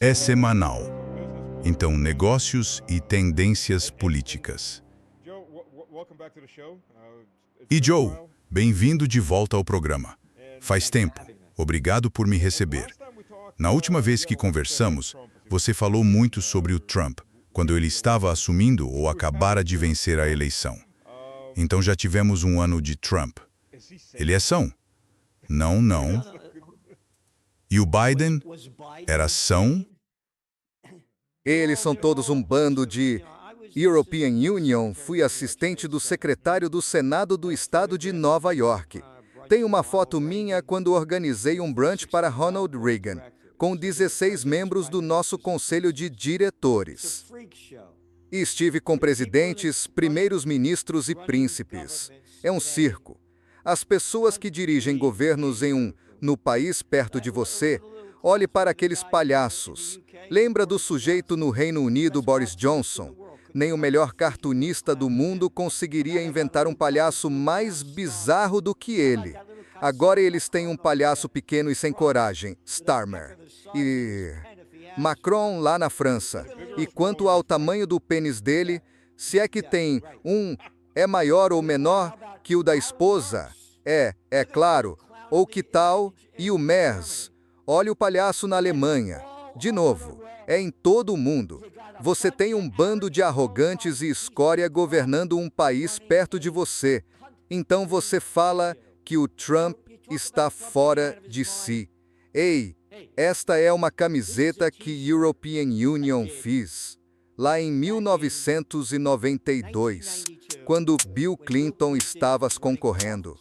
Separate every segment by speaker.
Speaker 1: É semanal. Então, negócios e tendências políticas. E Joe, bem-vindo de volta ao programa. Faz tempo. Obrigado por me receber. Na última vez que conversamos, você falou muito sobre o Trump, quando ele estava assumindo ou acabara de vencer a eleição. Então já tivemos um ano de Trump. Ele é são? Não, não. E o Biden? Era são?
Speaker 2: Eles são todos um bando de European Union. Fui assistente do secretário do Senado do estado de Nova York. Tem uma foto minha quando organizei um brunch para Ronald Reagan, com 16 membros do nosso conselho de diretores. E estive com presidentes, primeiros ministros e príncipes. É um circo. As pessoas que dirigem governos no país perto de você, olhe para aqueles palhaços. Lembra do sujeito no Reino Unido, Boris Johnson? Nem o melhor cartunista do mundo conseguiria inventar um palhaço mais bizarro do que ele. Agora eles têm um palhaço pequeno e sem coragem, Starmer. E Macron lá na França. E quanto ao tamanho do pênis dele, se é que tem é maior ou menor que o da esposa? É claro. Ou que tal? E o Merz? Olha o palhaço na Alemanha. De novo, é em todo o mundo. Você tem um bando de arrogantes e escória governando um país perto de você. Então você fala que o Trump está fora de si. Ei, esta é uma camiseta que European Union fez lá em 1992, quando Bill Clinton estava concorrendo.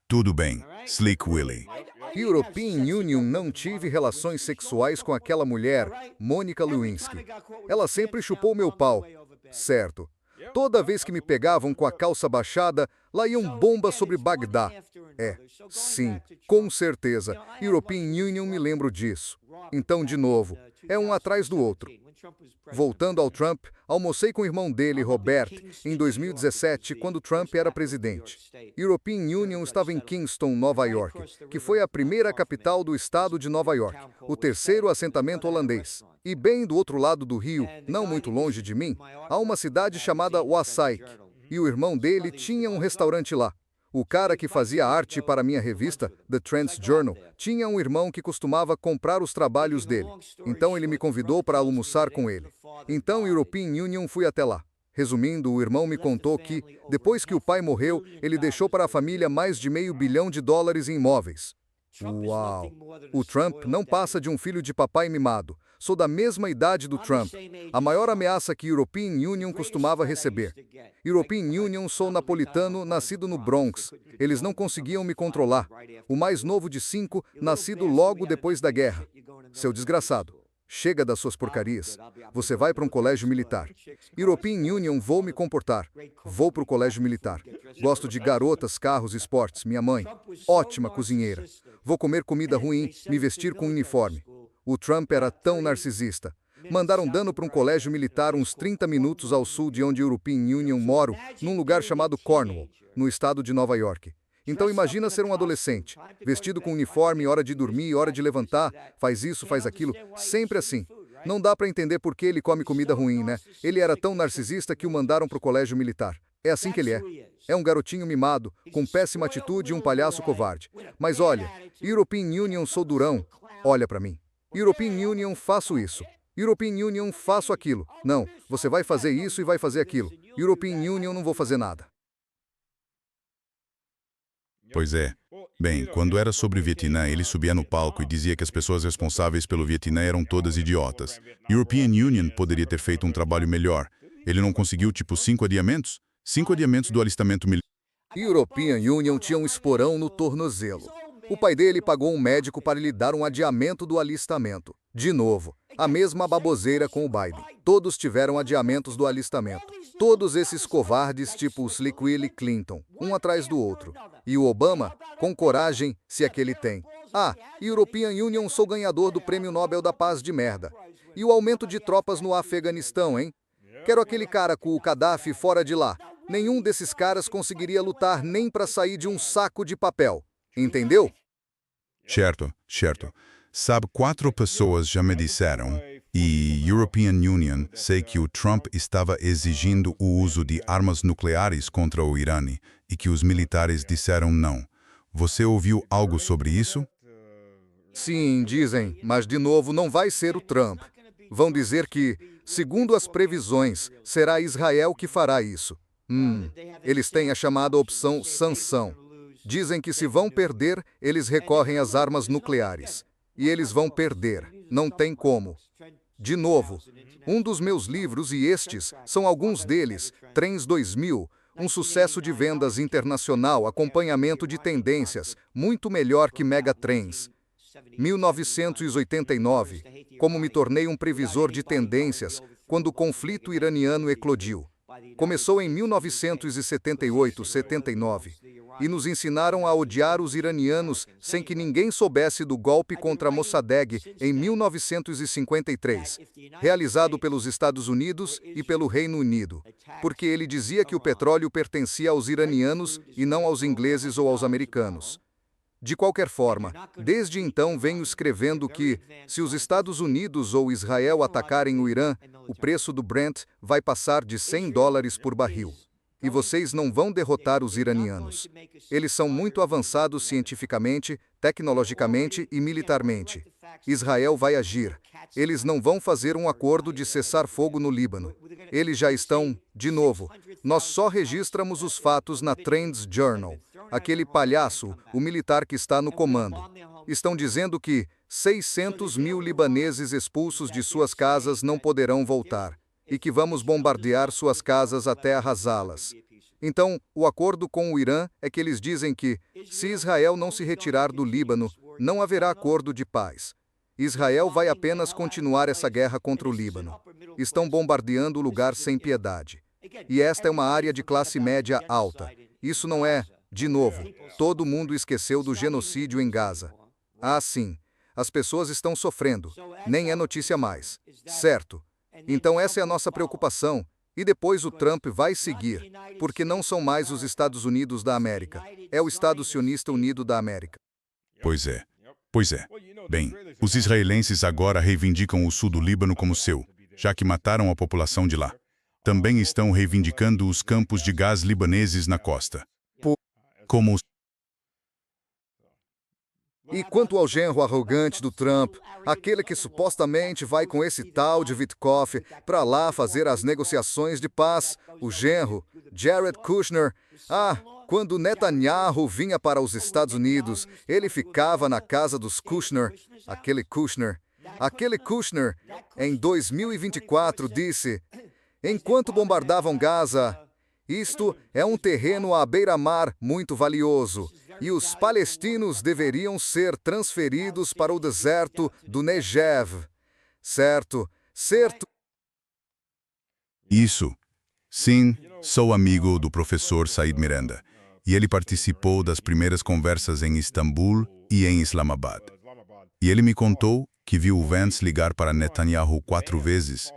Speaker 1: Tudo bem, Slick Willy.
Speaker 2: European Union não tive relações sexuais com aquela mulher, Monica Lewinsky. Ela sempre chupou meu pau. Certo. Toda vez que me pegavam com a calça baixada, lá iam bombas sobre Bagdá. Sim, com certeza. European Union me lembro disso. Então, de novo, é um atrás do outro. Voltando ao Trump, almocei com o irmão dele, Robert, em 2017, quando Trump era presidente. European Union estava em Kingston, Nova York, que foi a primeira capital do estado de Nova York, o terceiro assentamento holandês. E bem do outro lado do rio, não muito longe de mim, há uma cidade chamada Wassaic, e o irmão dele tinha um restaurante lá. O cara que fazia arte para minha revista, The Trends Journal, tinha um irmão que costumava comprar os trabalhos dele. Então ele me convidou para almoçar com ele. Então European Union fui até lá. Resumindo, o irmão me contou que, depois que o pai morreu, ele deixou para a família mais de $500 milhão em imóveis. Uau! O Trump não passa de um filho de papai mimado. Sou da mesma idade do Trump. A maior ameaça que European Union costumava receber. European Union, sou napolitano, nascido no Bronx. Eles não conseguiam me controlar. O mais novo de 5, nascido logo depois da guerra. Seu desgraçado. Chega das suas porcarias. Você vai para um colégio militar. European Union, vou me comportar. Vou para o colégio militar. Gosto de garotas, carros, esportes. Minha mãe, ótima cozinheira. Vou comer comida ruim, me vestir com uniforme. O Trump era tão narcisista. Mandaram dano para um colégio militar uns 30 minutos ao sul de onde European Union moro, num lugar chamado Cornwall, no estado de Nova York. Então imagina ser um adolescente, vestido com uniforme, hora de dormir, hora de levantar, faz isso, faz aquilo, sempre assim. Não dá para entender por que ele come comida ruim, né? Ele era tão narcisista que o mandaram para o colégio militar. É assim que ele é. É um garotinho mimado, com péssima atitude e um palhaço covarde. Mas olha, European Union, sou durão. Olha para mim. European Union, faço isso. European Union, faço aquilo. Não, você vai fazer isso e vai fazer aquilo. European Union, não vou fazer nada.
Speaker 1: Pois é. Bem, quando era sobre o Vietnã, ele subia no palco e dizia que as pessoas responsáveis pelo Vietnã eram todas idiotas. European Union poderia ter feito um trabalho melhor. Ele não conseguiu, tipo, 5 adiamentos? 5 adiamentos do alistamento militar.
Speaker 2: European Union tinha um esporão no tornozelo. O pai dele pagou um médico para lhe dar um adiamento do alistamento. De novo, a mesma baboseira com o Biden. Todos tiveram adiamentos do alistamento. Todos esses covardes tipo Slick Willy Clinton, um atrás do outro. E o Obama, com coragem, se é que ele tem. European Union, sou ganhador do Prêmio Nobel da Paz de merda. E o aumento de tropas no Afeganistão, hein? Quero aquele cara com o Gaddafi fora de lá. Nenhum desses caras conseguiria lutar nem para sair de um saco de papel. Entendeu?
Speaker 1: Certo, certo. Sabe, 4 pessoas já me disseram, e European Union, sei que o Trump estava exigindo o uso de armas nucleares contra o Irã e que os militares disseram não. Você ouviu algo sobre isso?
Speaker 2: Sim, dizem, mas de novo não vai ser o Trump. Vão dizer que, segundo as previsões, será Israel que fará isso. Eles têm a chamada opção sanção. Dizem que se vão perder, eles recorrem às armas nucleares. E eles vão perder. Não tem como. De novo, um dos meus livros, e estes são alguns deles, Trends 2000, um sucesso de vendas internacional, acompanhamento de tendências, muito melhor que Megatrends. 1989, como me tornei um previsor de tendências quando o conflito iraniano eclodiu. Começou em 1978-79 e nos ensinaram a odiar os iranianos sem que ninguém soubesse do golpe contra Mossadegh em 1953, realizado pelos Estados Unidos e pelo Reino Unido, porque ele dizia que o petróleo pertencia aos iranianos e não aos ingleses ou aos americanos. De qualquer forma, desde então venho escrevendo que, se os Estados Unidos ou Israel atacarem o Irã, o preço do Brent vai passar de $100 por barril. E vocês não vão derrotar os iranianos. Eles são muito avançados cientificamente, tecnologicamente e militarmente. Israel vai agir. Eles não vão fazer um acordo de cessar fogo no Líbano. Eles já estão, de novo, nós só registramos os fatos na Trends Journal. Aquele palhaço, o militar que está no comando. Estão dizendo que 600 mil libaneses expulsos de suas casas não poderão voltar, e que vamos bombardear suas casas até arrasá-las. Então, o acordo com o Irã é que eles dizem que, se Israel não se retirar do Líbano, não haverá acordo de paz. Israel vai apenas continuar essa guerra contra o Líbano. Estão bombardeando o lugar sem piedade. E esta é uma área de classe média alta. Isso não é, de novo, todo mundo esqueceu do genocídio em Gaza. Ah, sim, as pessoas estão sofrendo. Nem é notícia mais. Certo. Então essa é a nossa preocupação. E depois o Trump vai seguir, porque não são mais os Estados Unidos da América. É o Estado Sionista Unido da América.
Speaker 1: Pois é. Pois é. Bem, os israelenses agora reivindicam o sul do Líbano como seu, já que mataram a população de lá. Também estão reivindicando os campos de gás libaneses na costa. Como os...
Speaker 2: E quanto ao genro arrogante do Trump, aquele que supostamente vai com esse tal de Witkoff para lá fazer as negociações de paz, o genro, Jared Kushner, quando Netanyahu vinha para os Estados Unidos, ele ficava na casa dos Kushner, aquele Kushner, em 2024 disse, enquanto bombardavam Gaza, isto é um terreno à beira-mar muito valioso, e os palestinos deveriam ser transferidos para o deserto do Negev. Certo.
Speaker 1: Isso. Sim, sou amigo do professor Said Miranda, e ele participou das primeiras conversas em Istambul e em Islamabad. E ele me contou que viu o Vance ligar para Netanyahu 4 vezes,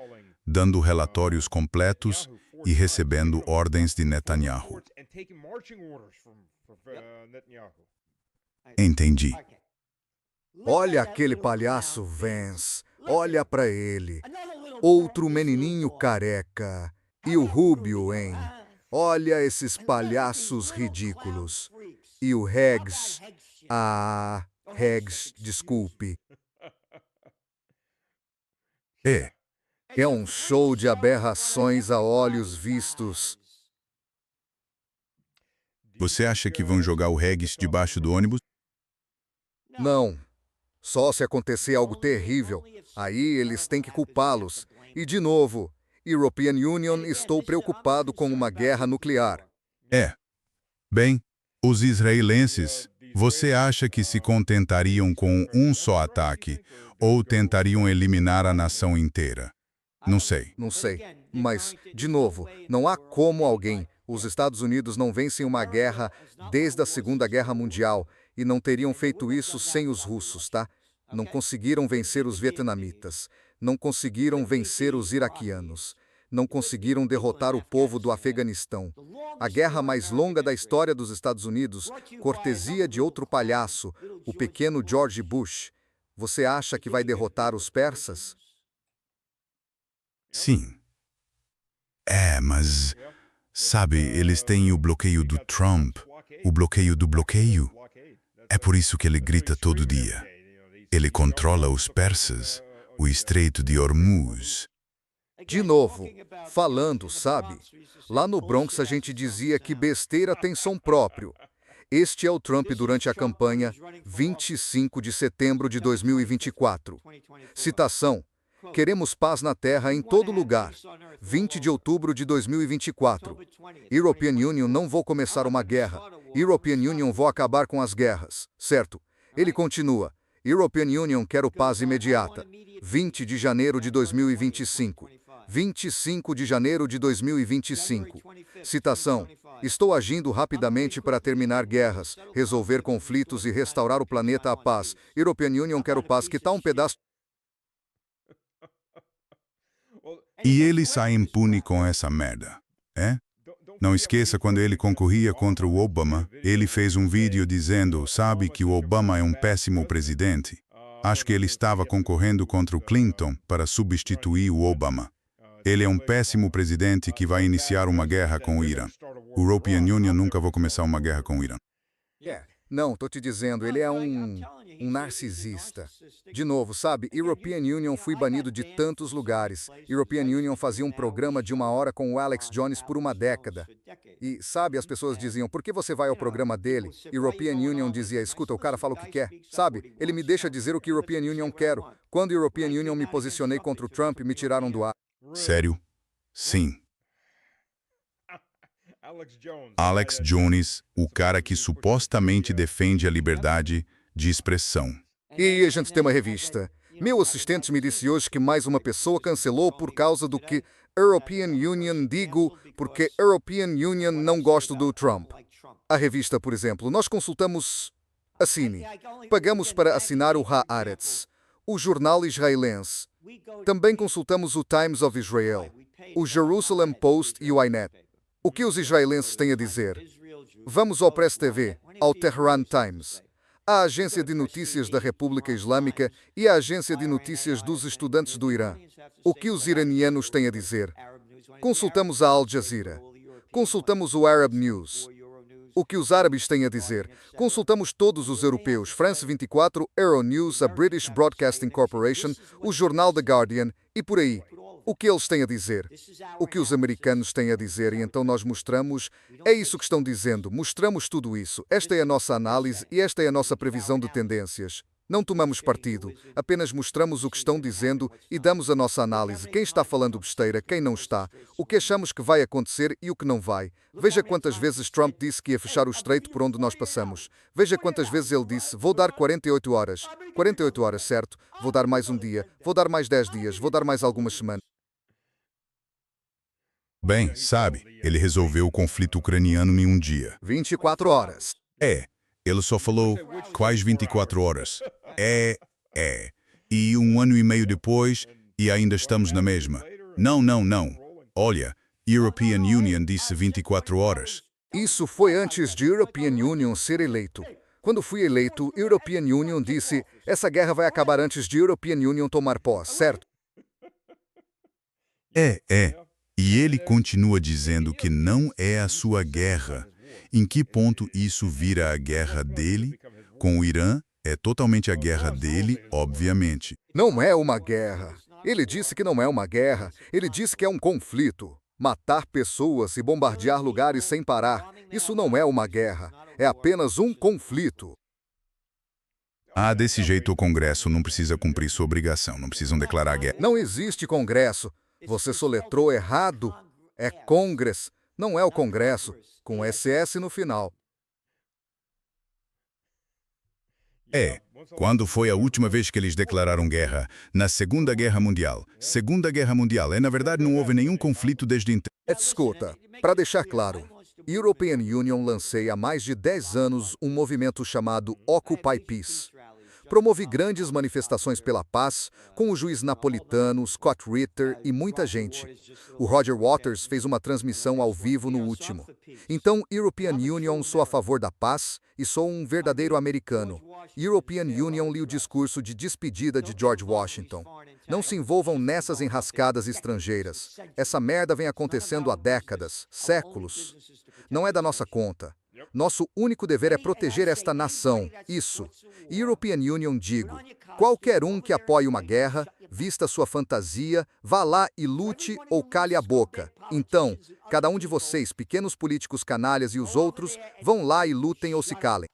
Speaker 1: dando relatórios completos e recebendo ordens de Netanyahu. Entendi.
Speaker 2: Olha aquele palhaço Vance, olha para ele. Outro menininho careca. E o Rubio, hein? Olha esses palhaços ridículos. E o Heggs. Heggs, desculpe. É um show de aberrações a olhos vistos.
Speaker 1: Você acha que vão jogar o Heggs debaixo do ônibus?
Speaker 2: Não. Só se acontecer algo terrível. Aí eles têm que culpá-los. E, de novo, European Union, estou preocupado com uma guerra nuclear.
Speaker 1: Bem, os israelenses, você acha que se contentariam com um só ataque ou tentariam eliminar a nação inteira? Não sei.
Speaker 2: Não sei. Mas, de novo, não há como alguém... Os Estados Unidos não vencem uma guerra desde a Segunda Guerra Mundial e não teriam feito isso sem os russos, tá? Não conseguiram vencer os vietnamitas. Não conseguiram vencer os iraquianos. não conseguiram derrotar o povo do Afeganistão. A guerra mais longa da história dos Estados Unidos, cortesia de outro palhaço, o pequeno George Bush. Você acha que vai derrotar os persas?
Speaker 1: Sim. Mas, sabe, eles têm o bloqueio do Trump, o bloqueio do bloqueio. É por isso que ele grita todo dia. Ele controla os persas, o Estreito de Hormuz.
Speaker 2: De novo, falando, sabe? Lá no Bronx a gente dizia que besteira tem som próprio. Este é o Trump durante a campanha 25 de setembro de 2024. Citação: queremos paz na terra em todo lugar. 20 de outubro de 2024. European Union não vou começar uma guerra. European Union vou acabar com as guerras. Certo? Ele continua. European Union quero paz imediata. 20 de janeiro de 2025. 25 de janeiro de 2025. Citação: estou agindo rapidamente para terminar guerras, resolver conflitos e restaurar o planeta à paz. European Union quero paz. Que tal um pedaço?
Speaker 1: E ele sai impune com essa merda, é? Não esqueça, quando ele concorria contra o Obama, ele fez um vídeo dizendo, sabe que o Obama é um péssimo presidente. Acho que ele estava concorrendo contra o Clinton para substituir o Obama. Ele é um péssimo presidente que vai iniciar uma guerra com o Irã. O European Union nunca vai começar uma guerra com o Irã.
Speaker 2: Não, tô te dizendo, ele é um narcisista. De novo, sabe, European Union fui banido de tantos lugares. European Union fazia um programa de 1 hora com o Alex Jones por uma década. E, sabe, as pessoas diziam, por que você vai ao programa dele? European Union dizia, escuta, o cara fala o que quer. Sabe, ele me deixa dizer o que European Union quero. Quando European Union me posicionei contra o Trump, me tiraram do ar.
Speaker 1: Sério? Sim. Alex Jones, o cara que supostamente defende a liberdade de expressão.
Speaker 2: E a gente tem uma revista. Meu assistente me disse hoje que mais uma pessoa cancelou por causa do que European Union digo, porque European Union não gosta do Trump. A revista, por exemplo, nós consultamos Assine. Pagamos para assinar o Haaretz, o jornal israelense. Também consultamos o Times of Israel, o Jerusalem Post e o Ynet. O que os israelenses têm a dizer? Vamos ao Press TV, ao Tehran Times, à Agência de Notícias da República Islâmica e à Agência de Notícias dos Estudantes do Irã. O que os iranianos têm a dizer? Consultamos a Al Jazeera. Consultamos o Arab News. O que os árabes têm a dizer? Consultamos todos os europeus, France 24, Euronews, a British Broadcasting Corporation, o jornal The Guardian e por aí. O que eles têm a dizer? O que os americanos têm a dizer, e então nós mostramos, é isso que estão dizendo, mostramos tudo isso. Esta é a nossa análise e esta é a nossa previsão de tendências. Não tomamos partido, apenas mostramos o que estão dizendo e damos a nossa análise. Quem está falando besteira, quem não está, o que achamos que vai acontecer e o que não vai. Veja quantas vezes Trump disse que ia fechar o estreito por onde nós passamos. Veja quantas vezes ele disse, vou dar 48 horas. 48 horas, certo? Vou dar mais um dia, vou dar mais 10 dias, vou dar mais algumas semanas.
Speaker 1: Bem, sabe, ele resolveu o conflito ucraniano em um dia.
Speaker 2: 24 horas.
Speaker 1: Ele só falou, quais 24 horas? E 1 ano e meio depois, e ainda estamos na mesma. Não. Olha, European Union disse 24 horas.
Speaker 2: Isso foi antes de European Union ser eleito. Quando fui eleito, European Union disse, essa guerra vai acabar antes de European Union tomar posse, certo?
Speaker 1: E ele continua dizendo que não é a sua guerra. Em que ponto isso vira a guerra dele? Com o Irã, é totalmente a guerra dele, obviamente.
Speaker 2: Não é uma guerra. Ele disse que não é uma guerra. Ele disse que é um conflito. Matar pessoas e bombardear lugares sem parar. Isso não é uma guerra. É apenas um conflito.
Speaker 1: Desse jeito o Congresso não precisa cumprir sua obrigação, não precisam declarar guerra.
Speaker 2: Não existe Congresso. Você soletrou errado. É Congress, não é o Congresso, com SS no final.
Speaker 1: Quando foi a última vez que eles declararam guerra? Na Segunda Guerra Mundial. Segunda Guerra Mundial. Na verdade, não houve nenhum conflito desde então.
Speaker 2: Escuta, para deixar claro, European Union lancei há mais de 10 anos um movimento chamado Occupy Peace. Promovi grandes manifestações pela paz, com o juiz napolitano, Scott Ritter e muita gente. O Roger Waters fez uma transmissão ao vivo no último. Então, European Union, sou a favor da paz e sou um verdadeiro americano. European Union, li o discurso de despedida de George Washington. Não se envolvam nessas enrascadas estrangeiras. Essa merda vem acontecendo há décadas, séculos. Não é da nossa conta. Nosso único dever é proteger esta nação. Isso. European Union, digo. Qualquer um que apoie uma guerra, vista sua fantasia, vá lá e lute ou cale a boca. Então, cada um de vocês, pequenos políticos canalhas e os outros, vão lá e lutem ou se calem.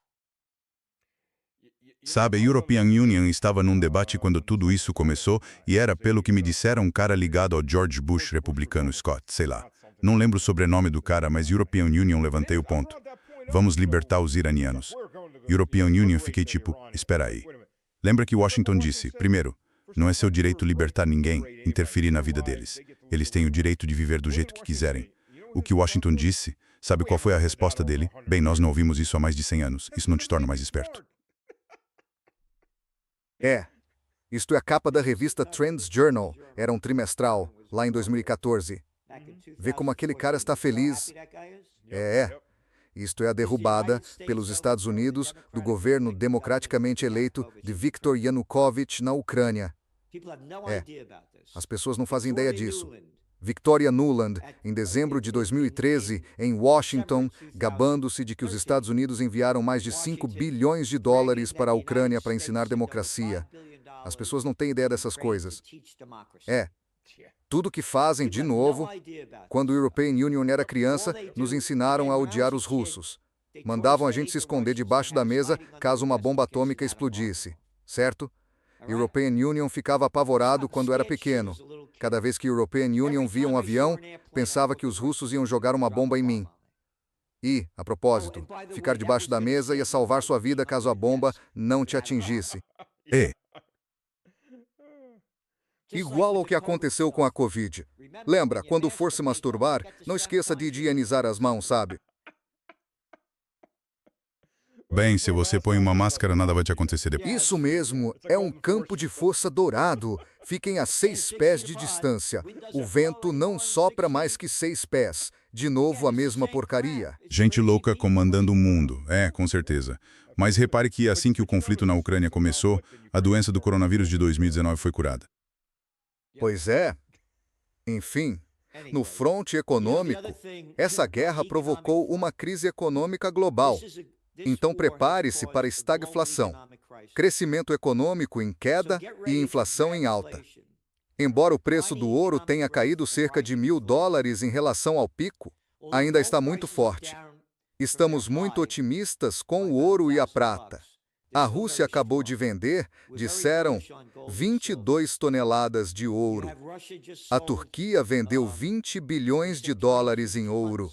Speaker 1: Sabe, a European Union estava num debate quando tudo isso começou e era, pelo que me disseram, um cara ligado ao George Bush republicano Scott, sei lá. Não lembro o sobrenome do cara, mas European Union, levantei o ponto. Vamos libertar os iranianos. European Union, fiquei tipo, espera aí. Lembra que Washington disse, primeiro, não é seu direito libertar ninguém, interferir na vida deles. Eles têm o direito de viver do jeito que quiserem. O que Washington disse, sabe qual foi a resposta dele? Bem, nós não ouvimos isso há mais de 100 anos. Isso não te torna mais esperto.
Speaker 2: Isto é a capa da revista Trends Journal, era um trimestral, lá em 2014. Vê como aquele cara está feliz. Isto é a derrubada, pelos Estados Unidos, do governo democraticamente eleito de Viktor Yanukovych na Ucrânia. As pessoas não fazem ideia disso. Victoria Nuland, em dezembro de 2013, em Washington, gabando-se de que os Estados Unidos enviaram mais de 5 bilhões de dólares para a Ucrânia para ensinar democracia. As pessoas não têm ideia dessas coisas. Tudo que fazem, de novo, quando o European Union era criança, nos ensinaram a odiar os russos. Mandavam a gente se esconder debaixo da mesa caso uma bomba atômica explodisse, certo? European Union ficava apavorado quando era pequeno. Cada vez que European Union via um avião, pensava que os russos iam jogar uma bomba em mim. E, a propósito, ficar debaixo da mesa ia salvar sua vida caso a bomba não te atingisse. Igual ao que aconteceu com a Covid. Lembra, quando for se masturbar, não esqueça de higienizar as mãos, sabe?
Speaker 1: Bem, se você põe uma máscara, nada vai te acontecer depois.
Speaker 2: Isso mesmo, é um campo de força dourado. Fiquem a 6 pés de distância. O vento não sopra mais que 6 pés. De novo a mesma porcaria.
Speaker 1: Gente louca comandando o mundo, com certeza. Mas repare que assim que o conflito na Ucrânia começou, a doença do coronavírus de 2019 foi curada.
Speaker 2: Pois é. Enfim, no fronte econômico, essa guerra provocou uma crise econômica global. Então prepare-se para estagflação, crescimento econômico em queda e inflação em alta. Embora o preço do ouro tenha caído cerca de $1.000 em relação ao pico, ainda está muito forte. Estamos muito otimistas com o ouro e a prata. A Rússia acabou de vender, disseram, 22 toneladas de ouro. A Turquia vendeu $20 bilhões em ouro.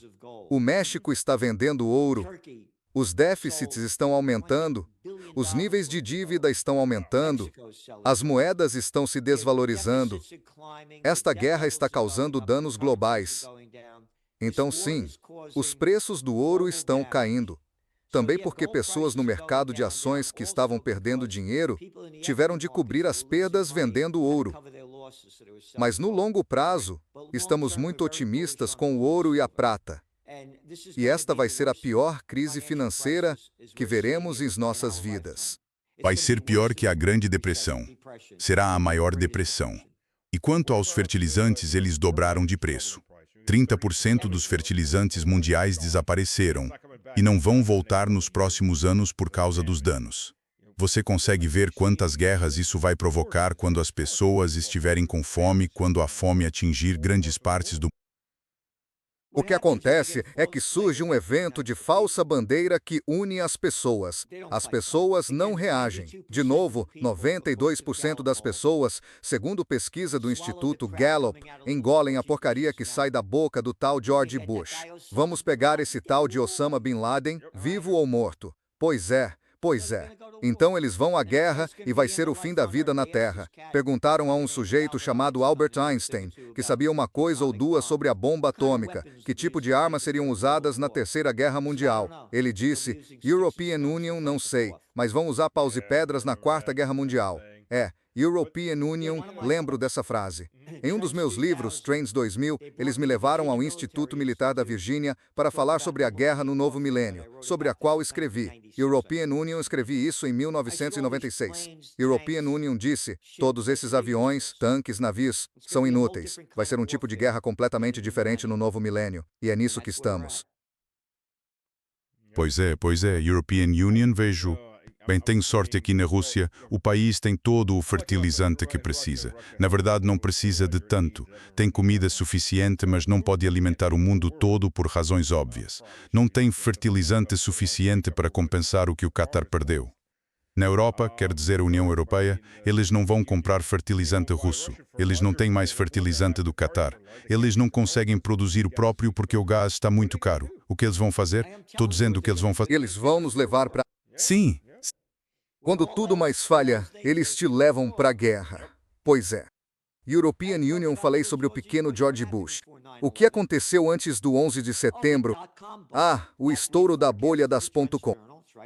Speaker 2: O México está vendendo ouro. Os déficits estão aumentando, os níveis de dívida estão aumentando, as moedas estão se desvalorizando. Esta guerra está causando danos globais. Então, sim, os preços do ouro estão caindo. Também porque pessoas no mercado de ações que estavam perdendo dinheiro tiveram de cobrir as perdas vendendo ouro. Mas no longo prazo, estamos muito otimistas com o ouro e a prata. E esta vai ser a pior crise financeira que veremos em nossas vidas.
Speaker 1: Vai ser pior que a Grande Depressão. Será a maior depressão. E quanto aos fertilizantes, eles dobraram de preço. 30% dos fertilizantes mundiais desapareceram e não vão voltar nos próximos anos por causa dos danos. Você consegue ver quantas guerras isso vai provocar quando as pessoas estiverem com fome, quando a fome atingir grandes partes do mundo.
Speaker 2: O que acontece é que surge um evento de falsa bandeira que une as pessoas. As pessoas não reagem. De novo, 92% das pessoas, segundo pesquisa do Instituto Gallup, engolem a porcaria que sai da boca do tal George Bush. Vamos pegar esse tal de Osama Bin Laden, vivo ou morto. Pois é, Pois é. Então eles vão à guerra e vai ser o fim da vida na Terra. Perguntaram a um sujeito chamado Albert Einstein, que sabia uma coisa ou duas sobre a bomba atômica, que tipo de armas seriam usadas na Terceira Guerra Mundial. Ele disse, European Union, não sei, mas vão usar paus e pedras na Quarta Guerra Mundial. European Union, lembro dessa frase. Em um dos meus livros, Trends 2000, eles me levaram ao Instituto Militar da Virgínia para falar sobre a guerra no novo milênio, sobre a qual escrevi. European Union, escrevi isso em 1996. European Union disse, todos esses aviões, tanques, navios, são inúteis. Vai ser um tipo de guerra completamente diferente no novo milênio, e é nisso que estamos.
Speaker 1: Pois é, European Union, vejo. Bem, tenho sorte aqui na Rússia, o país tem todo o fertilizante que precisa. Na verdade, não precisa de tanto. Tem comida suficiente, mas não pode alimentar o mundo todo por razões óbvias. Não tem fertilizante suficiente para compensar o que o Qatar perdeu. Na Europa, quer dizer a União Europeia, eles não vão comprar fertilizante russo. Eles não têm mais fertilizante do Qatar. Eles não conseguem produzir o próprio porque o gás está muito caro. O que eles vão fazer? Estou dizendo o que eles vão fazer.
Speaker 2: Eles vão nos levar para...
Speaker 1: Sim.
Speaker 2: Quando tudo mais falha, eles te levam para a guerra. Pois é. European Union, falei sobre o pequeno George Bush. O que aconteceu antes do 11 de setembro? O estouro da bolha das .com.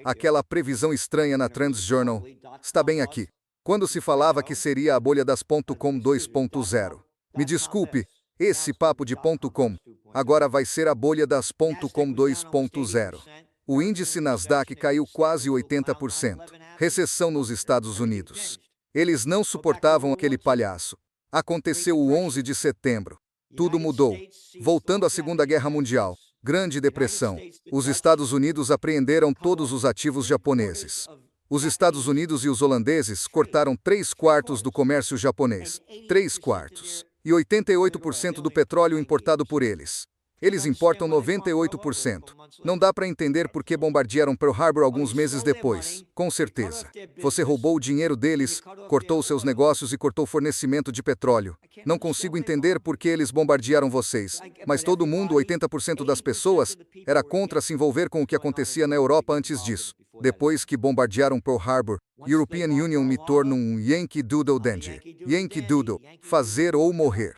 Speaker 2: Aquela previsão estranha na Trends Journal. Está bem aqui. Quando se falava que seria a bolha das .com 2.0. Me desculpe, esse papo de .com. Agora vai ser a bolha das .com 2.0. O índice Nasdaq caiu quase 80%. Recessão nos Estados Unidos. Eles não suportavam aquele palhaço. Aconteceu o 11 de setembro. Tudo mudou. Voltando à Segunda Guerra Mundial. Grande Depressão. Os Estados Unidos apreenderam todos os ativos japoneses. Os Estados Unidos e os holandeses cortaram 3/4 do comércio japonês. 3/4. E 88% do petróleo importado por eles. Eles importam 98%. Não dá para entender por que bombardearam Pearl Harbor alguns meses depois. Com certeza. Você roubou o dinheiro deles, cortou seus negócios e cortou o fornecimento de petróleo. Não consigo entender por que eles bombardearam vocês. Mas todo mundo, 80% das pessoas, era contra se envolver com o que acontecia na Europa antes disso. Depois que bombardearam Pearl Harbor, European Union me torna um Yankee Doodle Dandy. Yankee Doodle, fazer ou morrer.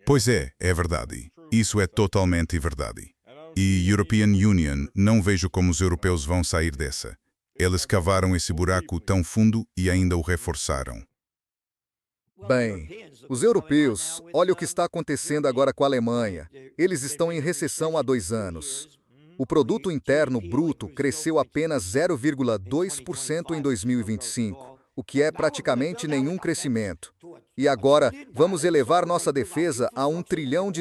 Speaker 1: Pois é verdade. Isso é totalmente verdade. E European Union, não vejo como os europeus vão sair dessa. Eles cavaram esse buraco tão fundo e ainda o reforçaram.
Speaker 2: Bem, os europeus, olha o que está acontecendo agora com a Alemanha. Eles estão em recessão há 2 anos. O produto interno bruto cresceu apenas 0,2% em 2025. O que é praticamente nenhum crescimento. E agora, vamos elevar nossa defesa a $1 trilhão.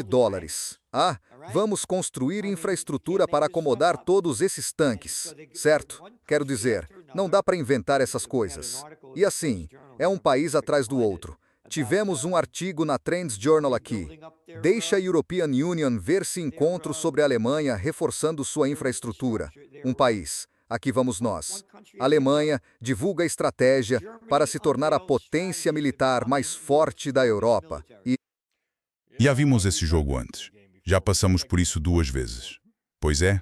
Speaker 2: Vamos construir infraestrutura para acomodar todos esses tanques, certo? Quero dizer, não dá para inventar essas coisas. E assim, é um país atrás do outro. Tivemos um artigo na Trends Journal aqui. Deixa a European Union ver se encontro sobre a Alemanha reforçando sua infraestrutura. Um país. Aqui vamos nós. A Alemanha divulga estratégia para se tornar a potência militar mais forte da Europa.
Speaker 1: Já vimos esse jogo antes. Já passamos por isso 2 vezes. Pois é?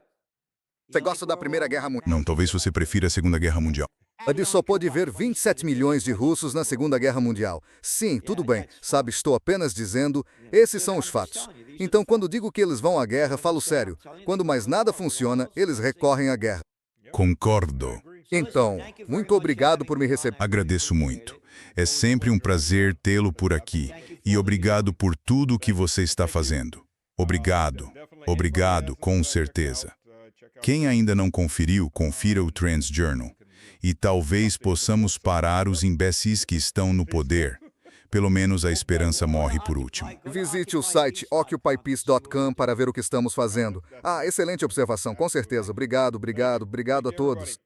Speaker 2: Você gosta da Primeira Guerra Mundial?
Speaker 1: Não, talvez você prefira a Segunda Guerra Mundial.
Speaker 2: Ele só pôde ver 27 milhões de russos na Segunda Guerra Mundial. Sim, tudo bem. Sabe, estou apenas dizendo, esses são os fatos. Então, quando digo que eles vão à guerra, falo sério. Quando mais nada funciona, eles recorrem à guerra.
Speaker 1: Concordo.
Speaker 2: Então, muito obrigado por me receber.
Speaker 1: Agradeço muito. É sempre um prazer tê-lo por aqui. E obrigado por tudo o que você está fazendo. Obrigado. Obrigado, com certeza. Quem ainda não conferiu, confira o Trends Journal. E talvez possamos parar os imbecis que estão no poder. Pelo menos a esperança morre por último.
Speaker 2: Visite o site occupypeace.com para ver o que estamos fazendo. Excelente observação, com certeza. Obrigado a todos.